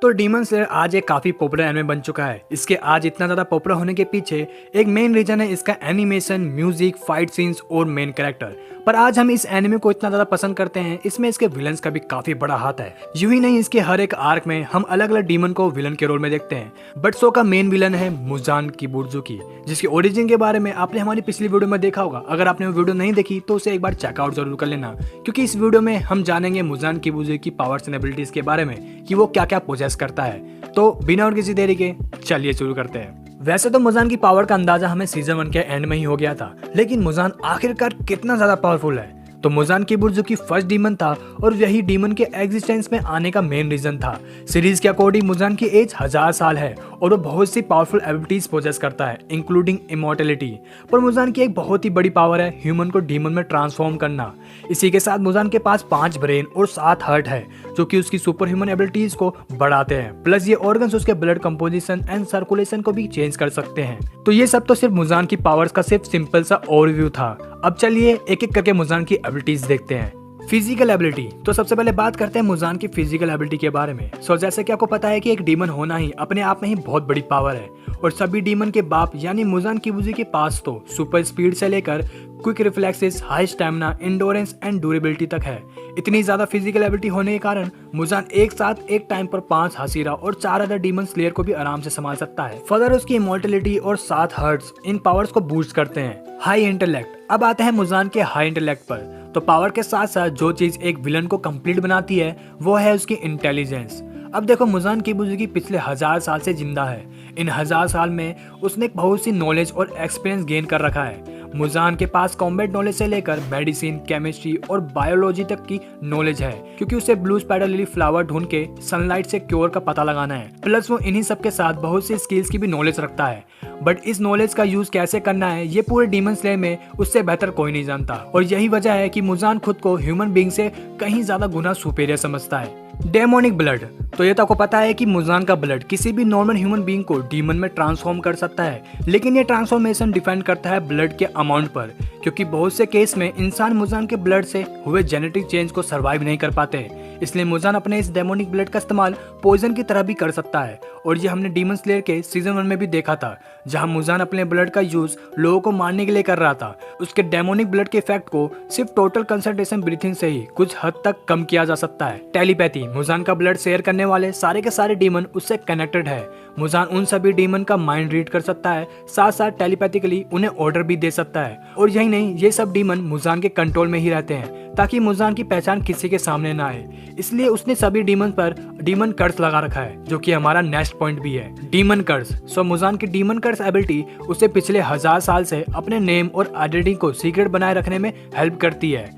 तो demon slayer आज एक काफी पॉपुलर एनिमे बन चुका है। इसके आज इतना ज्यादा पॉपुलर होने के पीछे एक मेन रीजन है इसका एनिमेशन, म्यूजिक, फाइट सीन्स और मेन कैरेक्टर। पर आज हम इस एनिमे को इतना ज्यादा पसंद करते हैं, इसमें इसके विलन्स का भी काफी बड़ा हाथ है। यूं ही नहीं, इसके हर एक आर्क में हम अलग अलग डीमन को विलन के रोल में देखते हैं। बट शो का मेन विलन है मुजान किबुत्सुकी, जिसके ओरिजिन के बारे में आपने हमारी पिछली वीडियो में देखा होगा। अगर आपने वो वीडियो नहीं देखी तो उसे एक बार चेकआउट जरूर कर लेना, क्योंकि इस वीडियो में हम जानेंगे मुजान किबुत्सुकी की पावर्स एंड एबिलिटीज के बारे में कि वो क्या क्या पोजेस करता है। तो बिना और किसी देरी के चलिए शुरू करते हैं। वैसे तो मुजान की पावर का अंदाजा हमें सीजन 1 के एंड में ही हो गया था, लेकिन मुजान आखिरकार कितना ज्यादा पावरफुल है। तो मुजान किबुत्सुकी फर्स्ट डीमन था और यही डीमन के एग्जिस्टेंस में आने का मेन रीजन था। सीरीज के अकॉर्डिंग मुजान की एज 1000 साल है और वो बहुत सी पावरफुल एबिलिटीज पोजेस करता है, इंक्लूडिंग इमॉर्टैलिटी। पर मुजान की एक बहुत ही बड़ी पावर है ह्यूमन को डीमन में ट्रांसफॉर्म करना। इसी के साथ मुजान के पास 5 ब्रेन और 7 हार्ट है, जो कि उसकी सुपर ह्यूमन एबिलिटीज को बढ़ाते हैं। प्लस ये ऑर्गन्स उसके ब्लड कंपोजिशन एंड सर्कुलेशन को भी चेंज कर सकते हैं। तो ये सब तो सिर्फ मुजान की पावर्स का सिर्फ सिंपल सा ओवरव्यू था। अब चलिए एक एक करके मुजान की एबिलिटीज देखते हैं। फिजिकल एबिलिटी, तो सबसे पहले बात करते हैं मुजान की फिजिकल एबिलिटी के बारे में। जैसे कि आपको पता है कि एक डीमन होना ही अपने आप में ही बहुत बड़ी पावर है, और सभी डीमन के बाप यानी मुजान किबुत्सुकी के पास तो सुपर स्पीड से लेकर quick reflexes, high stamina, endurance and durability तक है। इतनी ज्यादा फिजिकल एबिलिटी होने के कारण मुजान एक साथ एक टाइम पर 5 हसीरा और 4 अदर डीमन स्लेयर को भी आराम से संभाल सकता है। फर्दर उसकी इमॉर्टैलिटी और 7 हर्ट्स इन पावर्स को बूस्ट करते हैं। हाई इंटेलेक्ट, अब आते हैं मुजान के हाई इंटेलेक्ट पर। तो पावर के साथ साथ जो चीज एक विलन को कंप्लीट बनाती है वो है उसकी इंटेलिजेंस। अब देखो, मुजान किबुत्सुकी पिछले 1000 साल से जिंदा है। इन 1000 साल में उसने बहुत सी नॉलेज और एक्सपीरियंस गेन कर रखा है। मुजान के पास कॉम्बैट नॉलेज से लेकर मेडिसिन, केमिस्ट्री और बायोलॉजी तक की नॉलेज है, क्योंकि उसे ब्लू स्पाइडर लिली फ्लावर ढूंढ के सनलाइट से क्योर का पता लगाना है। प्लस वो इन्हीं सब के साथ बहुत सी स्किल्स की भी नॉलेज रखता है। बट इस नॉलेज का यूज कैसे करना है ये पूरे डीमन स्लेयर में उससे बेहतर कोई नहीं जानता, और यही वजह है कि मुजान खुद को ह्यूमन बीइंग से कहीं ज्यादा गुना सुपीरियर समझता है। डेमोनिक ब्लड, तो ये तो आपको पता है कि मुजान का ब्लड किसी भी नॉर्मल ह्यूमन बीइंग को डीमन में ट्रांसफॉर्म कर सकता है, लेकिन ये ट्रांसफॉर्मेशन डिपेंड करता है ब्लड के अमाउंट पर, क्योंकि बहुत से केस में इंसान मुजान के ब्लड से हुए जेनेटिक चेंज को सर्वाइव नहीं कर पाते। इसलिए मुजान अपने इस डेमोनिक ब्लड का इस्तेमाल पॉइजन की तरह भी कर सकता है, और ये हमने डीमन स्लेयर के सीजन 1 में भी देखा था, जहां मुजान अपने ब्लड का यूज लोगों को मारने के लिए कर रहा था। उसके डेमोनिक ब्लड के इफेक्ट को सिर्फ टोटल कंसंट्रेशन ब्रीथिंग से ही कुछ हद तक कम किया जा सकता है। टेलीपैथी, मुजान का ब्लड शेयर करने वाले सारे के सारे डीमन उससे कनेक्टेड है। मुजान उन सभी डीमन का माइंड रीड कर सकता है, साथ साथ टेलीपैथिकली उन्हें ऑर्डर भी दे सकता है। और यही नहीं, ये सब डीमन मुजान के कंट्रोल में ही रहते हैं, ताकि मुजान की पहचान किसी के सामने ना आए। इसलिए उसने सभी डीमन पर डीमन कर्स लगा रखा है, जो कि हमारा नेक्स्ट पॉइंट भी है, डीमन कर्स। मुजान की डीमन कर्स एबिलिटी उसे पिछले 1000 साल से अपने नेम और आइडेंटिटी को सीक्रेट बनाए रखने में हेल्प करती है।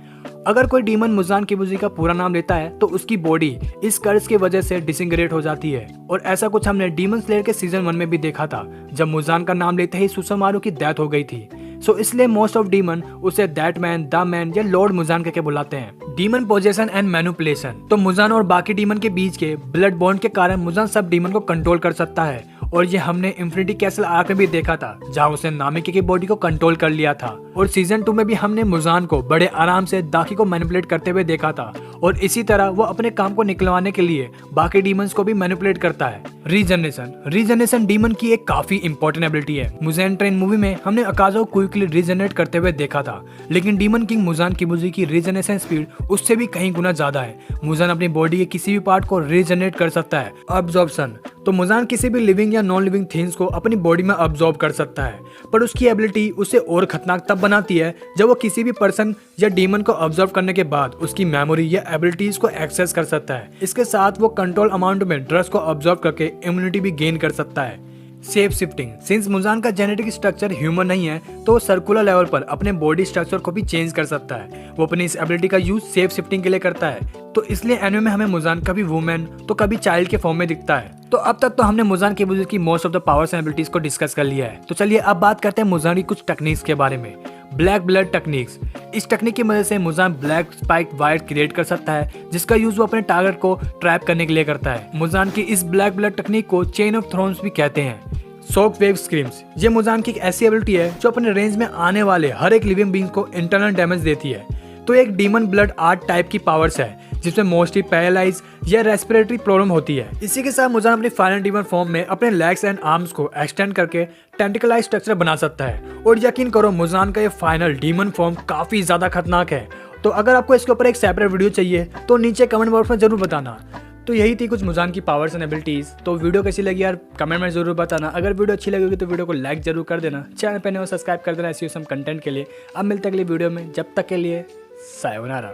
अगर कोई डीमन मुजान किबुत्सुकी का पूरा नाम लेता है तो उसकी बॉडी इस कर्स की वजह से डिसइंटीग्रेट हो जाती है, और ऐसा कुछ हमने डीमन स्लेयर के सीजन 1 में भी देखा था, जब मुजान का नाम लेते ही सुसमारू की डेथ हो गई थी। इसलिए मोस्ट ऑफ डीमन उसे दैट मैन, द मैन या लॉर्ड मुजान करके बुलाते हैं। डीमन पोजेशन एंड मैनिपुलेशन, तो मुजान और बाकी डीमन के बीच के ब्लड बॉन्ड के कारण मुजान सब डीमन को कंट्रोल कर सकता है, और ये हमने इन्फिनिटी कैसल आर्क में भी देखा था, जहां उसने नामिकी की बॉडी को कंट्रोल कर लिया था। और सीजन 2 में भी हमने मुजान को बड़े आराम से दाकी को मैनिपुलेट करते हुए देखा था, और इसी तरह वो अपने काम को निकलवाने के लिए बाकी डीमंस को भी मैनिपुलेट करता है। रीजनरेशन डीमन की एक काफी इंपॉर्टेंट एबिलिटी है। मुजान ट्रेन मूवी में हमने अकाज़ो को क्विकली रीजनरेट करते हुए देखा था, लेकिन डीमन किंग मुजान किबुत्सुकी की रीजनरेशन स्पीड उससे भी कहीं गुना ज्यादा है। मुजान अपनी बॉडी के किसी भी पार्ट को रीजनरेट कर सकता है। अब्जॉर्प्शन, तो मुजान किसी भी लिविंग या नॉन लिविंग थिंग्स को अपनी बॉडी में अब्जॉर्ब कर सकता है, पर उसकी एबिलिटी उसे और खतरनाक तब बनाती है जब वो किसी भी पर्सन या डीमन को ऑब्जर्व करने के बाद उसकी मेमोरी या एबिलिटीज को एक्सेस कर सकता है। इसके साथ वो कंट्रोल अमाउंट में ड्रग्स को ऑब्जर्व करके इम्यूनिटी भी गेन कर सकता है। शेप शिफ्टिंग, सिंस मुजान का जेनेटिक स्ट्रक्चर ह्यूमन नहीं है, तो वो सर्कुलर लेवल पर अपने बॉडी स्ट्रक्चर को भी चेंज कर सकता है। वो अपनी इस एबिलिटी का यूज शेप शिफ्टिंग के लिए करता है, तो इसलिए एनिमे में हमें मुजान कभी वुमेन तो कभी चाइल्ड के फॉर्म में दिखता है। तो अब तक तो हमने मुजान किबुत्सुकी की most of the powers and abilities को डिस्कस कर लिया है। तो चलिए अब बात करते हैं मुजान की कुछ टेक्निक्स के बारे में। ब्लैक ब्लड टेक्निक्स, इस टेक्निक की मदद से Muzan black spike wire create कर सकता है, जिसका यूज वो अपने टारगेट को ट्रैप करने के लिए करता है। मुजान की इस ब्लैक ब्लड टेक्निक को चेन ऑफ थ्रोन्स भी कहते हैं। शॉक वेव स्क्रीम्स, ये मुजान की एक ऐसी एबिलिटी है जो अपने रेंज में आने वाले हर एक लिविंग बीइंग को इंटरनल डैमेज देती है। तो एक डीमन ब्लड आर्ट टाइप की पावर्स है, जिसमें मोस्टली पैरालाइज या रेस्पिरेटरी प्रॉब्लम होती है। इसी के साथ मुजान अपनी फाइनल डीमन फॉर्म में अपने लेग्स एंड आर्म्स को एक्सटेंड करके टेंटिकलाइज स्ट्रक्चर बना सकता है। और यकीन करो मुजान का ये फाइनल डीमन फॉर्म काफी ज्यादा खतरनाक है। तो अगर आपको इसके ऊपर एक सेपरेट वीडियो चाहिए तो नीचे कमेंट बॉक्स में जरूर बताना। तो यही थी कुछ मुजान की पावर्स एंड एबिलिटीज। तो वीडियो कैसी लगी यार कमेंट में जरूर बताना। अगर वीडियो अच्छी लगी तो वीडियो को लाइक जरूर कर देना, चैनल पे नए हो सब्सक्राइब कर देना ऐसी कंटेंट के लिए। अब मिलते हैं अगली वीडियो में, जब तक के लिए सायोनारा।